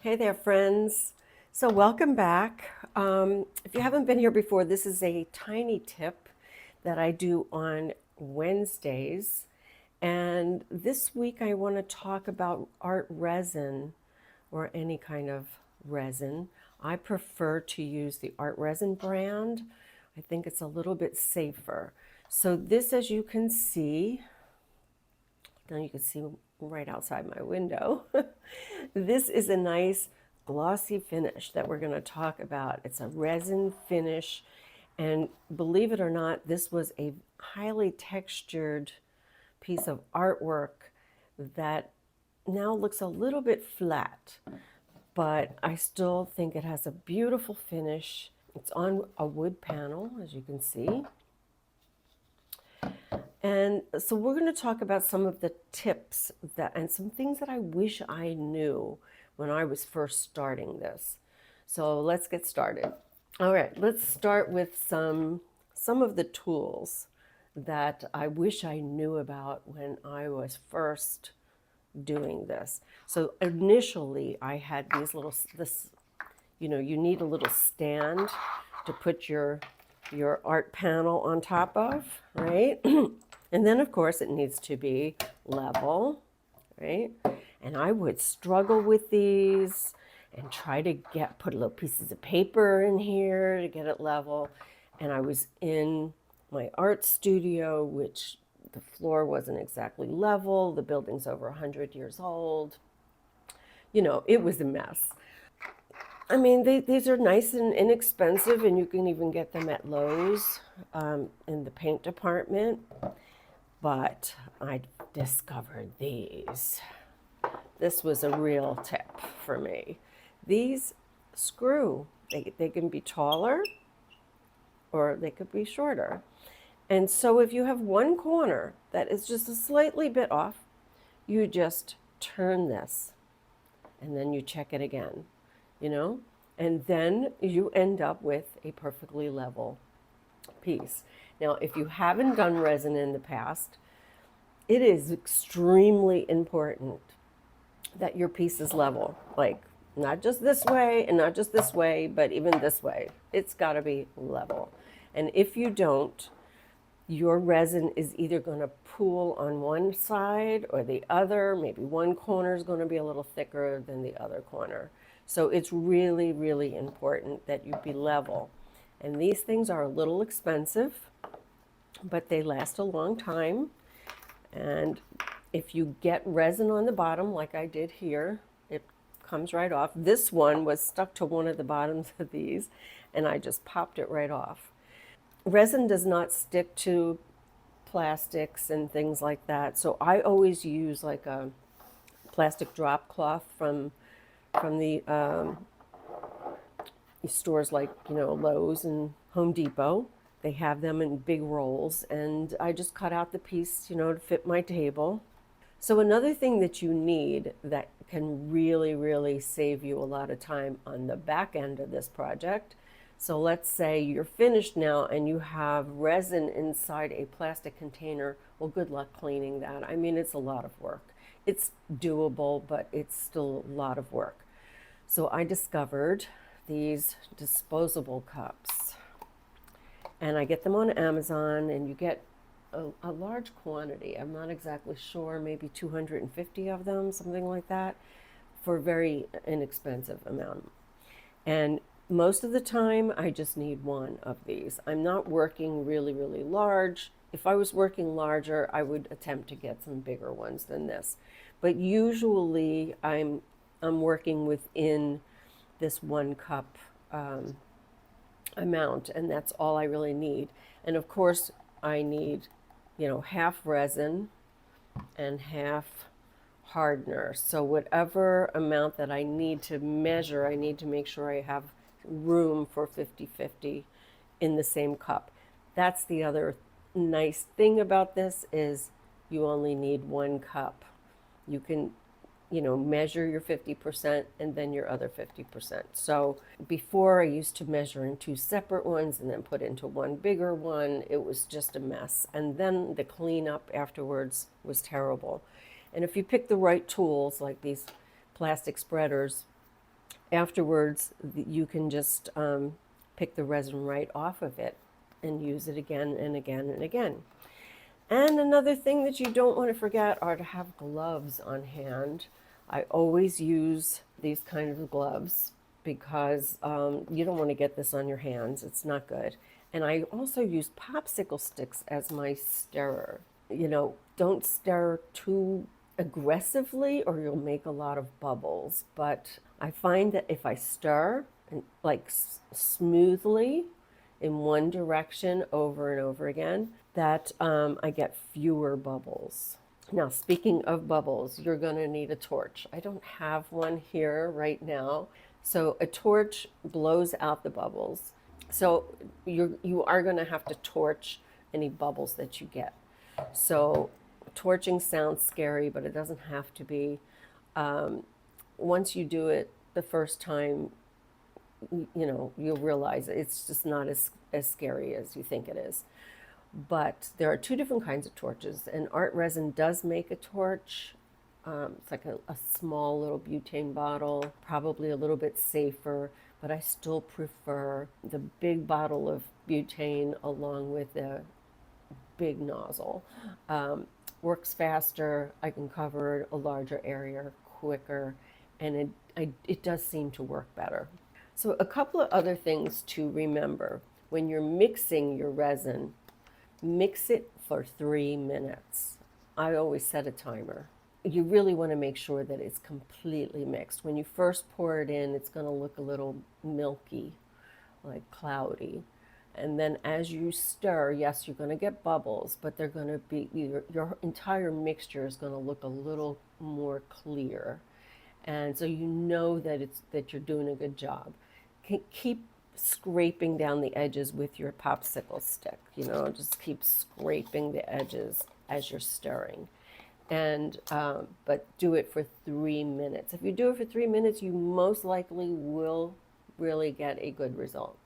Hey there, friends. So welcome back. If you haven't been here before, this is a tiny tip that I do on Wednesdays. And this week I want to talk about ArtResin or any kind of resin. I prefer to use the ArtResin brand. I think it's a little bit safer. So this, as you can see, now you can see right outside my window. This is a nice glossy finish that we're going to talk about. It's a resin finish, and believe it or not, this was a highly textured piece of artwork that now looks a little bit flat, but I still think it has a beautiful finish. It's on a wood panel, as you can see. And so we're going to talk about some of the tips and some things that I wish I knew when I was first starting this. So let's get started. All right, let's start with some of the tools that I wish I knew about when I was first doing this. So initially I had you need a little stand to put your art panel on top of, right? And then, of course, it needs to be level, right? And I would struggle with these and try to put little pieces of paper in here to get it level. And I was in my art studio, which the floor wasn't exactly level. The building's over 100 years old. You know, it was a mess. I mean, these are nice and inexpensive, and you can even get them at Lowe's in the paint department. But I discovered these. This was a real tip for me. These screw. They can be taller or they could be shorter. And so if you have one corner that is just a slightly bit off, you just turn this and then you check it again, you know? And then you end up with a perfectly level piece. Now, if you haven't done resin in the past, it is extremely important that your piece is level. Like, not just this way and not just this way, but even this way. It's got to be level. And if you don't, your resin is either going to pool on one side or the other. Maybe one corner is going to be a little thicker than the other corner. So it's really, really important that you be level. And these things are a little expensive, but they last a long time. And if you get resin on the bottom, like I did here, it comes right off. This one was stuck to one of the bottoms of these, and I just popped it right off. Resin does not stick to plastics and things like that, so I always use like a plastic drop cloth from the stores like, you know, Lowe's and Home Depot. They have them in big rolls, and I just cut out the piece, you know, to fit my table. So another thing that you need that can really, really save you a lot of time on the back end of this project. So let's say you're finished now and you have resin inside a plastic container. Well, good luck cleaning that. I mean, it's a lot of work. It's doable, but it's still a lot of work. So I discovered these disposable cups. And I get them on Amazon, and you get a large quantity. I'm not exactly sure, maybe 250 of them, something like that, for a very inexpensive amount. And most of the time, I just need one of these. I'm not working really, really large. If I was working larger, I would attempt to get some bigger ones than this. But usually, I'm working within this 1 cup amount, and that's all I really need. And of course, I need, you know, half resin and half hardener. So whatever amount that I need to measure, I need to make sure I have room for 50-50 in the same cup. That's the other nice thing about this, is you only need 1 cup. You can, you know, measure your 50% and then your other 50%. So before, I used to measure in 2 separate ones and then put into one bigger one. It was just a mess. And then the cleanup afterwards was terrible. And if you pick the right tools, like these plastic spreaders, Afterwards, you can just pick the resin right off of it and use it again and again and again. And another thing that you don't want to forget are to have gloves on hand. I always use these kind of gloves because you don't want to get this on your hands. It's not good. And I also use popsicle sticks as my stirrer. You know, don't stir too aggressively or you'll make a lot of bubbles. But I find that if I stir like smoothly in one direction over and over again, that I get fewer bubbles. Now, speaking of bubbles, you're going to need a torch. I don't have one here right now. So a torch blows out the bubbles. So you are going to have to torch any bubbles that you get. So torching sounds scary, but it doesn't have to be. Once you do it the first time, you know, you'll realize it's just not as scary as you think it is. But there are two different kinds of torches, and ArtResin does make a torch. It's like a small little butane bottle, probably a little bit safer, but I still prefer the big bottle of butane along with a big nozzle. Works faster, I can cover a larger area quicker, and it does seem to work better. So a couple of other things to remember. When you're mixing your resin, mix it for 3 minutes. I always set a timer. You really want to make sure that it's completely mixed. When you first pour it in, it's going to look a little milky, like cloudy. And then as you stir, yes, you're going to get bubbles, but they're going to be, your entire mixture is going to look a little more clear. And so you know that you're doing a good job. Keep scraping down the edges with your popsicle stick. You know, just keep scraping the edges as you're stirring. And but do it for 3 minutes. If you do it for 3 minutes, you most likely will really get a good result.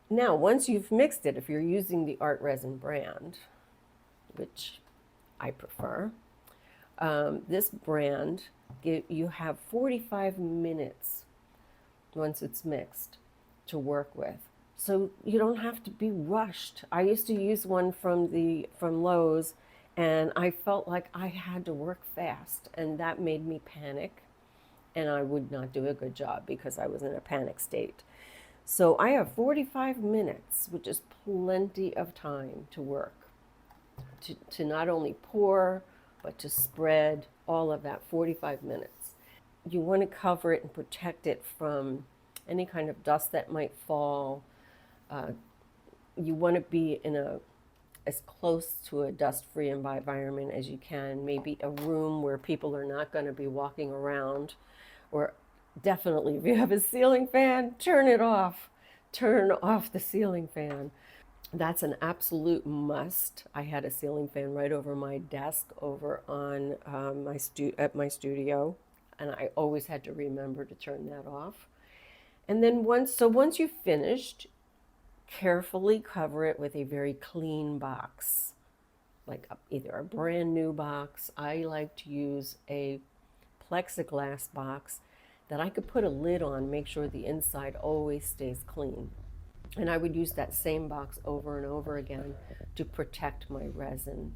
Now, once you've mixed it, if you're using the ArtResin brand, which I prefer, this brand, you have 45 minutes once it's mixed to work with. So you don't have to be rushed. I used to use one from Lowe's, and I felt like I had to work fast, and that made me panic, and I would not do a good job because I was in a panic state. So I have 45 minutes, which is plenty of time to work, to not only pour, but to spread, all of that, 45 minutes. You want to cover it and protect it from any kind of dust that might fall. You want to be in as close to a dust-free environment as you can, maybe a room where people are not going to be walking around, or definitely if you have a ceiling fan, turn it off. Turn off the ceiling fan. That's an absolute must. I had a ceiling fan right over my desk over on at my studio, and I always had to remember to turn that off. And then once you've finished, carefully cover it with a very clean box, like either a brand new box. I like to use a plexiglass box that I could put a lid on, make sure the inside always stays clean. And I would use that same box over and over again to protect my resin.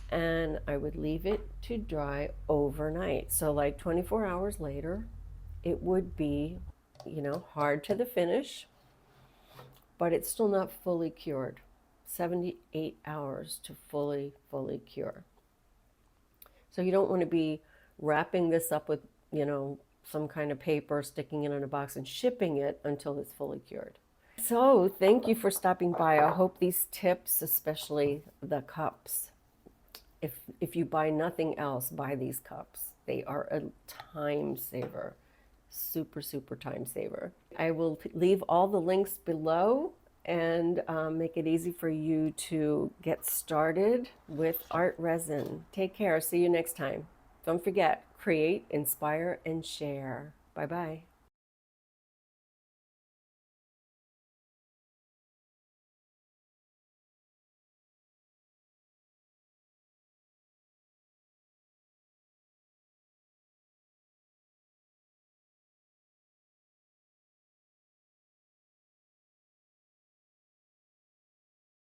And I would leave it to dry overnight. So like 24 hours later, it would be, you know, hard to the finish, but it's still not fully cured. 78 hours to fully cure. So you don't want to be wrapping this up with, you know, some kind of paper, sticking it in a box and shipping it until it's fully cured. So thank you for stopping by. I hope these tips, especially the cups, if you buy nothing else, buy these cups. They are a time saver, super time saver. I will leave all the links below and make it easy for you to get started with ArtResin. Take care. See you next time. Don't forget, create, inspire, and share. Bye-bye.